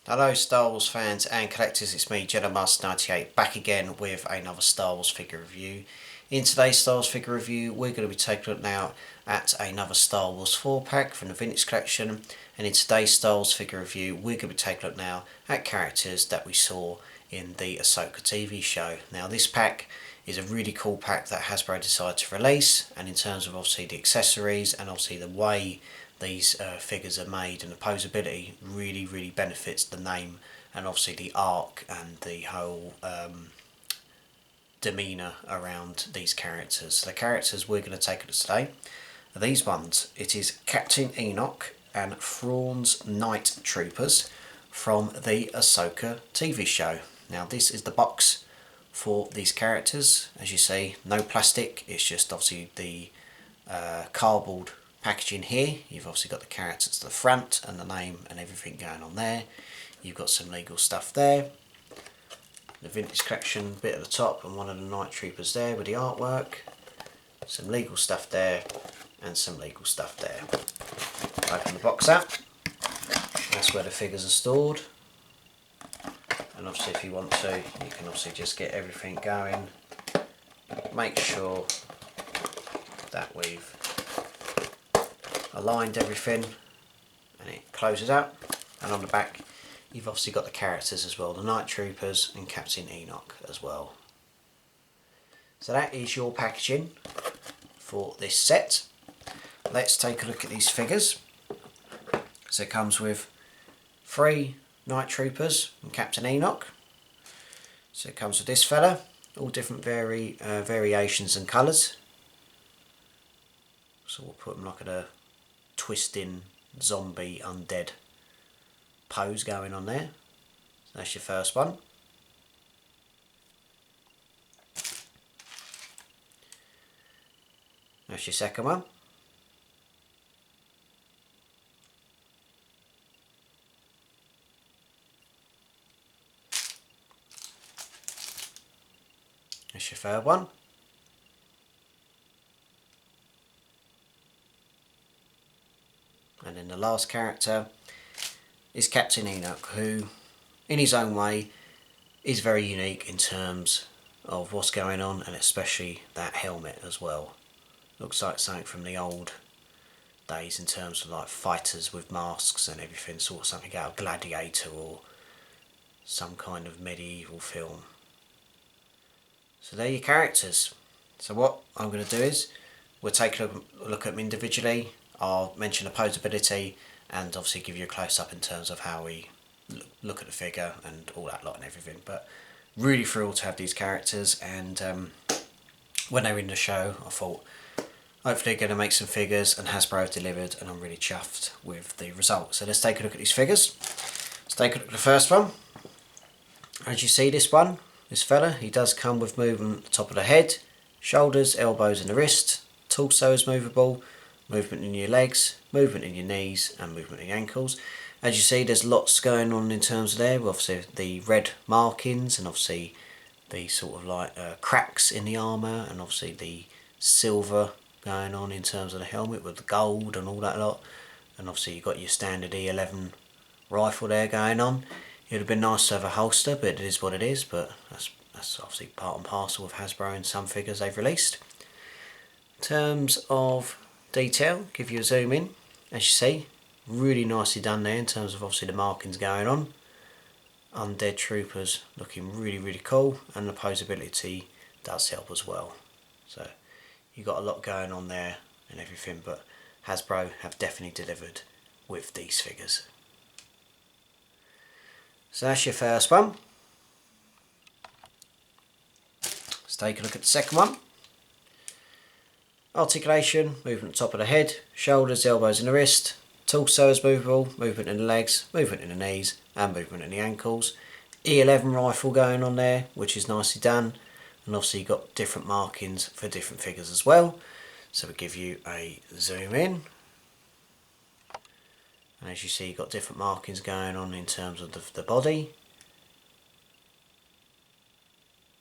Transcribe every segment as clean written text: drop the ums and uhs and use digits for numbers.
Hello Star Wars fans and collectors, it's me Jedi Master 98 back again with another Star Wars figure review. In today's Star Wars figure review we're going to be taking a look now at another Star Wars 4 pack from the Vintage Collection, and in today's Star Wars figure review we're going to be taking a look now at characters that we saw in the Ahsoka TV show. Now this pack is a really cool pack that Hasbro decided to release, and in terms of obviously the accessories and obviously the way these figures are made and the posability really benefits the name and obviously the arc and the whole demeanour around these characters. The characters we're going to take up today are these ones. It is Captain Enoch and Thrawn's Night Troopers from the Ahsoka TV show. Now this is the box for these characters. As you see, no plastic, it's just obviously the cardboard packaging here. You've obviously got the characters to the front and the name and everything going on there. You've got some legal stuff there, the Vintage Collection bit at the top, and one of the Night Troopers there with the artwork. Some legal stuff there and some legal stuff there. Open the box up, that's where the figures are stored, and obviously if you want to you can obviously just get everything going. Make sure that we've aligned everything and it closes up, and on the back you've obviously got the characters as well, the Night Troopers and Captain Enoch as well. So that is your packaging for this set. Let's take a look at these figures. So it comes with 3 Night Troopers and Captain Enoch. So it comes with this fella, all different variations and colours. So we'll put them like at a twisting zombie undead pose going on there. So that's your first one. That's your second one. That's your third one. And then the last character is Captain Enoch, who in his own way is very unique in terms of what's going on, and especially that helmet as well. Looks like something from the old days in terms of like fighters with masks and everything, sort of something out of Gladiator or some kind of medieval film. So there are your characters. So what I'm going to do is we'll take a look at them individually. I'll mention the posability and obviously give you a close-up in terms of how we look at the figure and all that lot and everything. But really thrilled to have these characters, and when they were in the show I thought hopefully they're going to make some figures, and Hasbro have delivered, and I'm really chuffed with the result. So let's take a look at these figures. Let's take a look at the first one. As you see, this fella, he does come with movement at the top of the head, shoulders, elbows and the wrist. Torso is movable, movement in your legs, movement in your knees and movement in your ankles. As you see, there's lots going on in terms of there. Obviously the red markings and obviously the sort of like cracks in the armour, and obviously the silver going on in terms of the helmet with the gold and all that lot. And obviously you've got your standard E11 rifle there going on. It would have been nice to have a holster, but it is what it is. But that's obviously part and parcel of Hasbro and some figures they've released. In terms of detail, give you a zoom in. As you see, really nicely done there in terms of obviously the markings going on. Undead troopers looking really cool, and the posability does help as well. So you've got a lot going on there and everything, but Hasbro have definitely delivered with these figures. So that's your first one. Let's take a look at the second one. Articulation, movement at the top of the head, shoulders, elbows and the wrist. Torso is movable, movement in the legs, movement in the knees and movement in the ankles. E11 rifle going on there, which is nicely done. And obviously you've got different markings for different figures as well. So we'll give you a zoom in. And as you see, you've got different markings going on in terms of the body.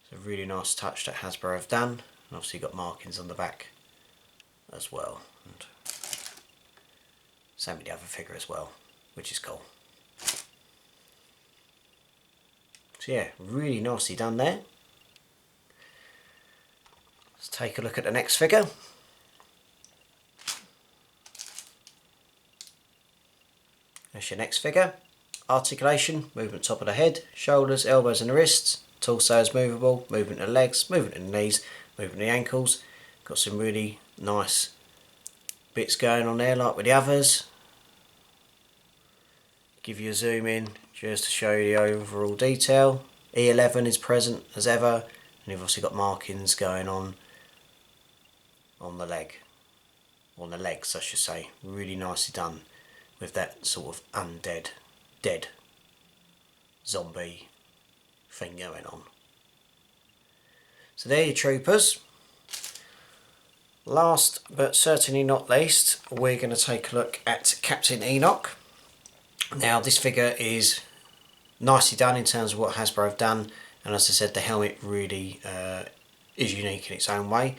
It's a really nice touch that Hasbro have done. And obviously you've got markings on the back as well. And same with the other figure as well, which is cool. So yeah, really nicely done there. Let's take a look at the next figure. That's your next figure. Articulation, movement top of the head, shoulders, elbows and the wrists. Torso is movable, movement of the legs, movement in the knees, movement in the ankles. Got some really nice bits going on there like with the others. Give you a zoom in just to show you the overall detail. E11 is present as ever, and you've also got markings going on the leg, on the legs I should say. Really nicely done with that sort of undead, dead zombie thing going on. So there are your troopers. Last but certainly not least, we're going to take a look at Captain Enoch. Now this figure is nicely done in terms of what Hasbro have done, and as I said, the helmet really is unique in its own way.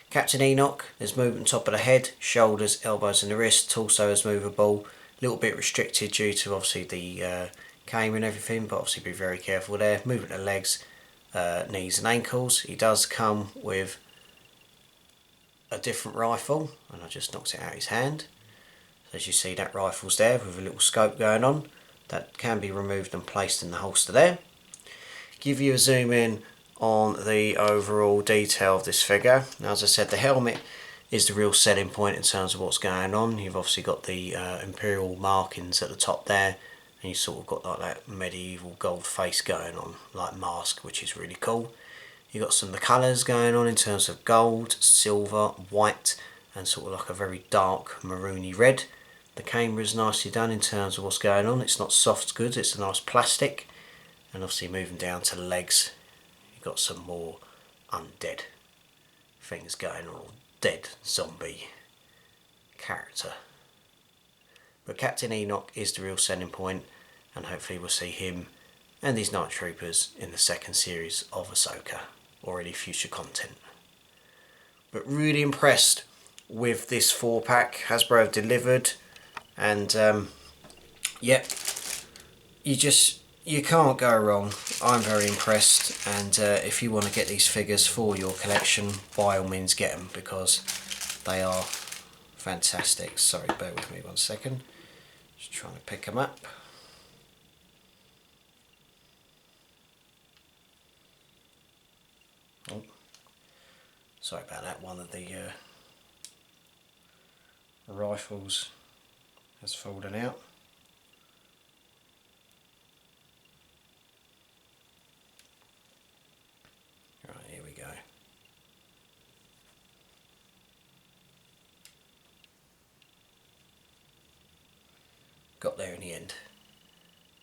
Captain Enoch, there's movement top of the head, shoulders, elbows and the wrist. Torso is movable, a little bit restricted due to obviously the cane and everything, but obviously be very careful there. Movement of legs, knees and ankles. He does come with a different rifle, and I just knocked it out of his hand. So as you see, that rifle's there with a little scope going on. That can be removed and placed in the holster there. Give you a zoom in on the overall detail of this figure. Now as I said, the helmet is the real selling point in terms of what's going on. You've obviously got the imperial markings at the top there, and you sort of got like that medieval gold face going on, like mask, which is really cool. You've got some of the colours going on in terms of gold, silver, white, and sort of like a very dark maroony red. The camera is nicely done in terms of what's going on. It's not soft goods, it's a nice plastic. And obviously moving down to the legs, you've got some more undead things going on, dead zombie character. But Captain Enoch is the real selling point, and hopefully we'll see him and these Night Troopers in the second series of Ahsoka, or any future content. But really impressed with this 4-pack Hasbro have delivered, and yeah, you can't go wrong. I'm very impressed, and if you want to get these figures for your collection, by all means get them, because they are fantastic. Sorry, bear with me 1 second. Just trying to pick them up. Oh, sorry about that. One of the rifles has fallen out. Right, here we go. Got there in the end.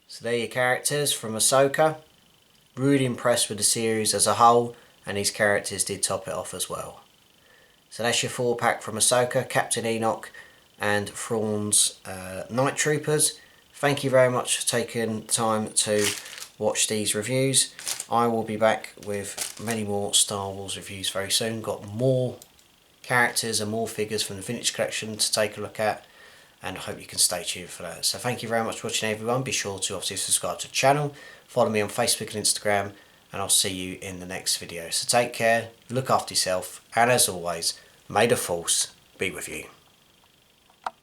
So there are your characters from Ahsoka. Really impressed with the series as a whole, and these characters did top it off as well. So that's your 4-pack from Ahsoka, Captain Enoch and Thrawn's Night Troopers. Thank you very much for taking time to watch these reviews. I will be back with many more Star Wars reviews very soon. Got more characters and more figures from the vintage collection to take a look at, and I hope you can stay tuned for that. So thank you very much for watching, everyone. Be sure to obviously subscribe to the channel, follow me on Facebook and Instagram, and I'll see you in the next video. So take care, look after yourself, and as always, may the Force be with you.